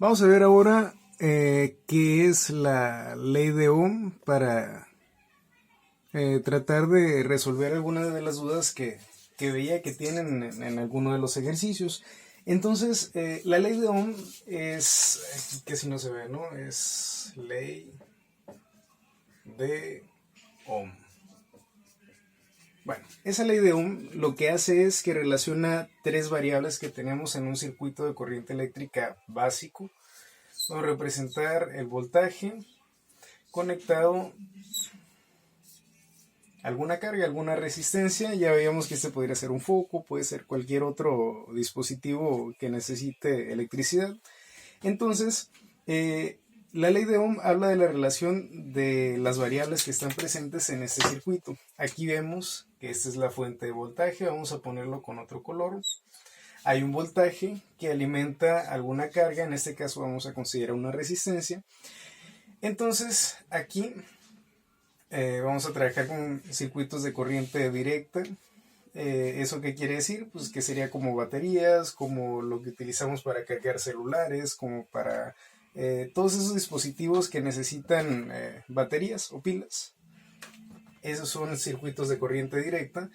Vamos a ver ahora qué es la ley de Ohm para tratar de resolver algunas de las dudas que veía que tienen en alguno de los ejercicios. Entonces, la ley de Ohm es, que si no se ve, ¿no? Es ley de Ohm. Bueno, esa ley de Ohm lo que hace es que relaciona tres variables que tenemos en un circuito de corriente eléctrica básico. Vamos a representar el voltaje conectado a alguna carga, alguna resistencia. Ya veíamos que este podría ser un foco, puede ser cualquier otro dispositivo que necesite electricidad. Entonces, la ley de Ohm habla de la relación de las variables que están presentes en este circuito. Aquí vemos que esta es la fuente de voltaje, vamos a ponerlo con otro color. Hay un voltaje que alimenta alguna carga, en este caso vamos a considerar una resistencia. Entonces, aquí vamos a trabajar con circuitos de corriente directa. ¿Eso qué quiere decir? Pues que sería como baterías, como lo que utilizamos para cargar celulares, como para todos esos dispositivos que necesitan baterías o pilas. Esos son circuitos de corriente directa.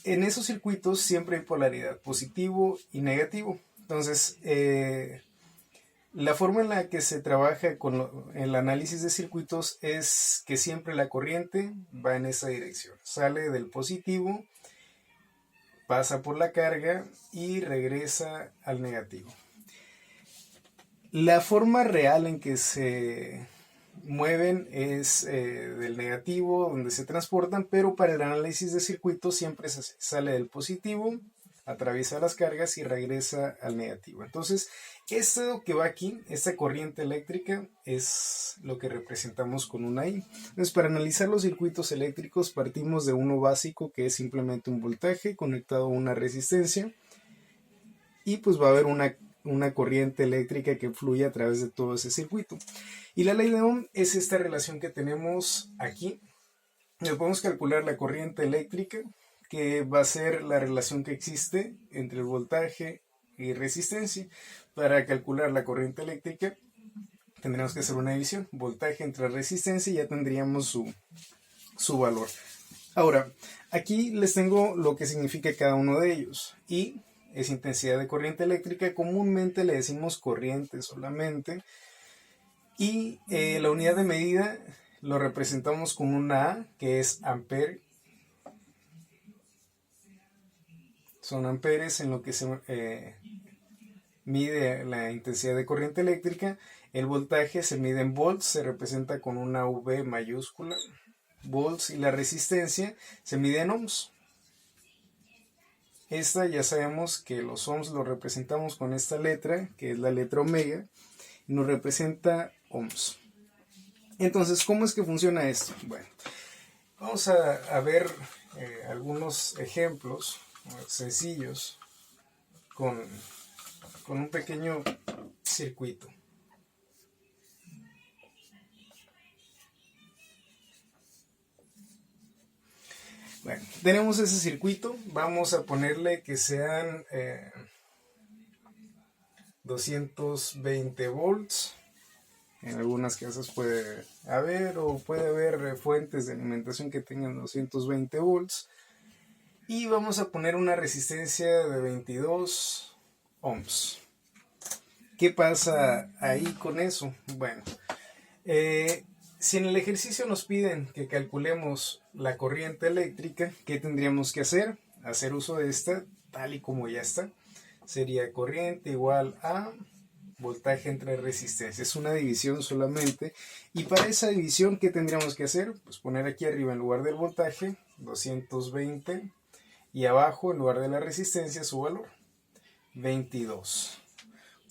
En esos circuitos siempre hay polaridad, positivo y negativo. Entonces, la forma en la que se trabaja con el análisis de circuitos es que siempre la corriente va en esa dirección. Sale del positivo, pasa por la carga y regresa al negativo. La forma real en que se mueven es del negativo, donde se transportan, pero para el análisis de circuitos siempre sale del positivo, atraviesa las cargas y regresa al negativo. Entonces, esto que va aquí, esta corriente eléctrica, es lo que representamos con una I. Entonces, para analizar los circuitos eléctricos partimos de uno básico, que es simplemente un voltaje conectado a una resistencia, y pues va a haber una corriente eléctrica que fluye a través de todo ese circuito. Y la ley de Ohm es esta relación que tenemos aquí. Podemos calcular la corriente eléctrica, que va a ser la relación que existe entre el voltaje y resistencia. Para calcular la corriente eléctrica tendremos que hacer una división, voltaje entre resistencia, y ya tendríamos su valor. Ahora, aquí les tengo lo que significa cada uno de ellos. I es intensidad de corriente eléctrica, comúnmente le decimos corriente solamente. Y la unidad de medida lo representamos con una A, que es ampere. Son amperes en lo que se mide la intensidad de corriente eléctrica. El voltaje se mide en volts, se representa con una V mayúscula, volts, y la resistencia se mide en ohms. Esta ya sabemos que los ohms lo representamos con esta letra, que es la letra omega, y nos representa ohms. Entonces, ¿cómo es que funciona esto? Bueno, vamos a ver algunos ejemplos sencillos con un pequeño circuito. Bueno, tenemos ese circuito, vamos a ponerle que sean 220 volts. En algunas casas puede haber o puede haber fuentes de alimentación que tengan 220 volts. Y vamos a poner una resistencia de 22 ohms. ¿Qué pasa ahí con eso? Bueno, si en el ejercicio nos piden que calculemos la corriente eléctrica, ¿qué tendríamos que hacer? Hacer uso de esta tal y como ya está. Sería corriente igual a voltaje entre resistencia. Es una división solamente. Y para esa división, ¿qué tendríamos que hacer? Pues poner aquí arriba en lugar del voltaje 220 y abajo en lugar de la resistencia su valor 22.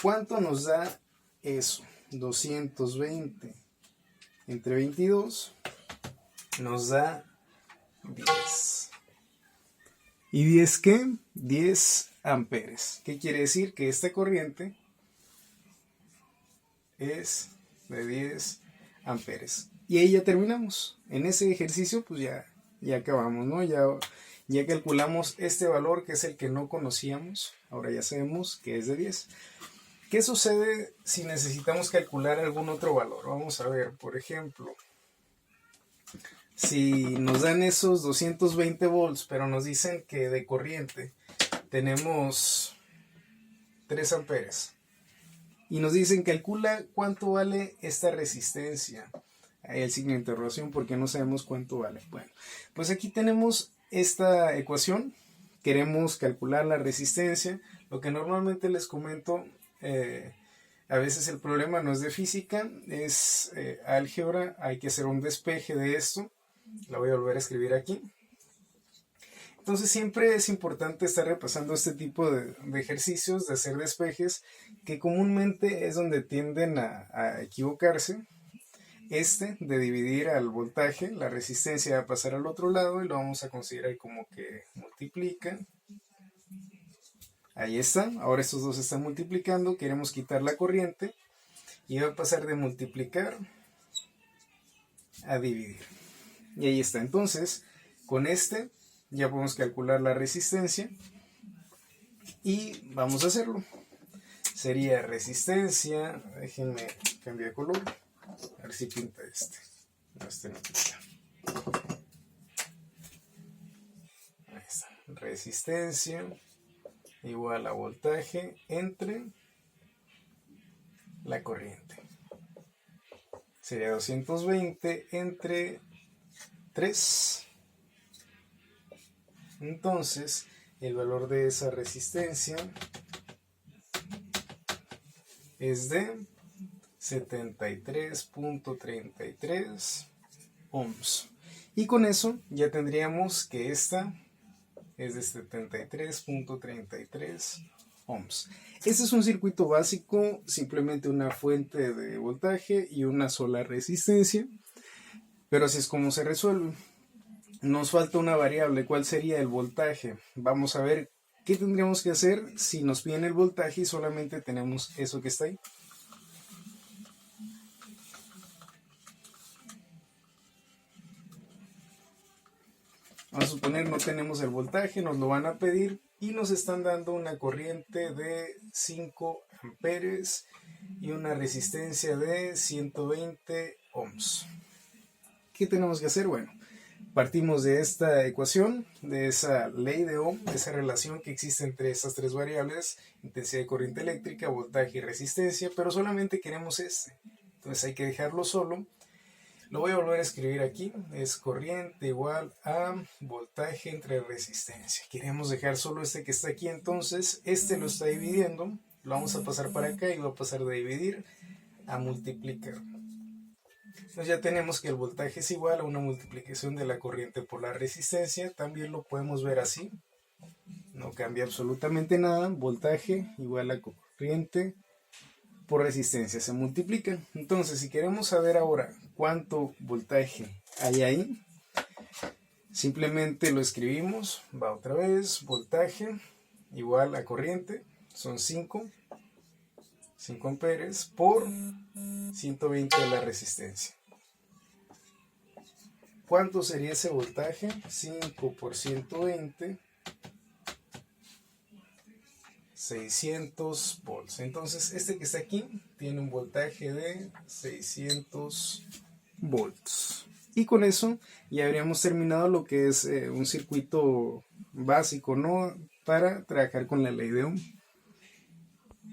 ¿Cuánto nos da eso? 220 entre 22 nos da 10. ¿Y 10 qué? 10 amperes. ¿Qué quiere decir? Que esta corriente es de 10 amperes. Y ahí ya terminamos. En ese ejercicio pues ya acabamos, ¿no? Ya calculamos este valor, que es el que no conocíamos. Ahora ya sabemos que es de 10. ¿Qué sucede si necesitamos calcular algún otro valor? Vamos a ver, por ejemplo, si nos dan esos 220 volts, pero nos dicen que de corriente tenemos 3 amperes y nos dicen calcula cuánto vale esta resistencia. Ahí el signo de interrogación porque no sabemos cuánto vale. Bueno, pues aquí tenemos esta ecuación. Queremos calcular la resistencia. Lo que normalmente les comento, a veces el problema no es de física, es álgebra. Hay que hacer un despeje de esto. La voy a volver a escribir aquí. Entonces siempre es importante estar repasando este tipo de ejercicios, de hacer despejes, que comúnmente es donde tienden a equivocarse. De dividir al voltaje, la resistencia va a pasar al otro lado y lo vamos a considerar como que multiplica. Ahí está, ahora estos dos están multiplicando, queremos quitar la corriente y va a pasar de multiplicar a dividir. Y ahí está, entonces con ya podemos calcular la resistencia y vamos a hacerlo. Sería resistencia, déjenme cambiar de color. A ver si pinta no pinta. Ahí está. Resistencia igual a voltaje entre la corriente. Sería 220 entre 3. Entonces, el valor de esa resistencia es de 73.33 ohms. Y con eso ya tendríamos que esta es de 73.33 ohms. Este es un circuito básico, simplemente una fuente de voltaje y una sola resistencia. Pero así es como se resuelve. Nos falta una variable. ¿Cuál sería el voltaje? Vamos a ver qué tendríamos que hacer si nos piden el voltaje y solamente tenemos eso que está ahí. Vamos a suponer no tenemos el voltaje, nos lo van a pedir y nos están dando una corriente de 5 amperes y una resistencia de 120 ohms. ¿Qué tenemos que hacer? Bueno, partimos de esta ecuación, de esa ley de Ohm, de esa relación que existe entre estas tres variables, intensidad de corriente eléctrica, voltaje y resistencia, pero solamente queremos entonces hay que dejarlo solo. Lo voy a volver a escribir aquí, es corriente igual a voltaje entre resistencia. Queremos dejar solo que está aquí, entonces lo está dividiendo, lo vamos a pasar para acá y va a pasar de dividir a multiplicar. Entonces ya tenemos que el voltaje es igual a una multiplicación de la corriente por la resistencia, también lo podemos ver así, no cambia absolutamente nada, voltaje igual a corriente por resistencia, se multiplican. Entonces si queremos saber ahora cuánto voltaje hay ahí, simplemente lo escribimos, va otra vez, voltaje igual a corriente, son 5 amperes por 120 de la resistencia. ¿Cuánto sería ese voltaje? 5 por 120, 600 volts. Entonces que está aquí tiene un voltaje de 600 volts. Y con eso ya habríamos terminado lo que es un circuito básico, ¿no? Para trabajar con la ley de Ohm.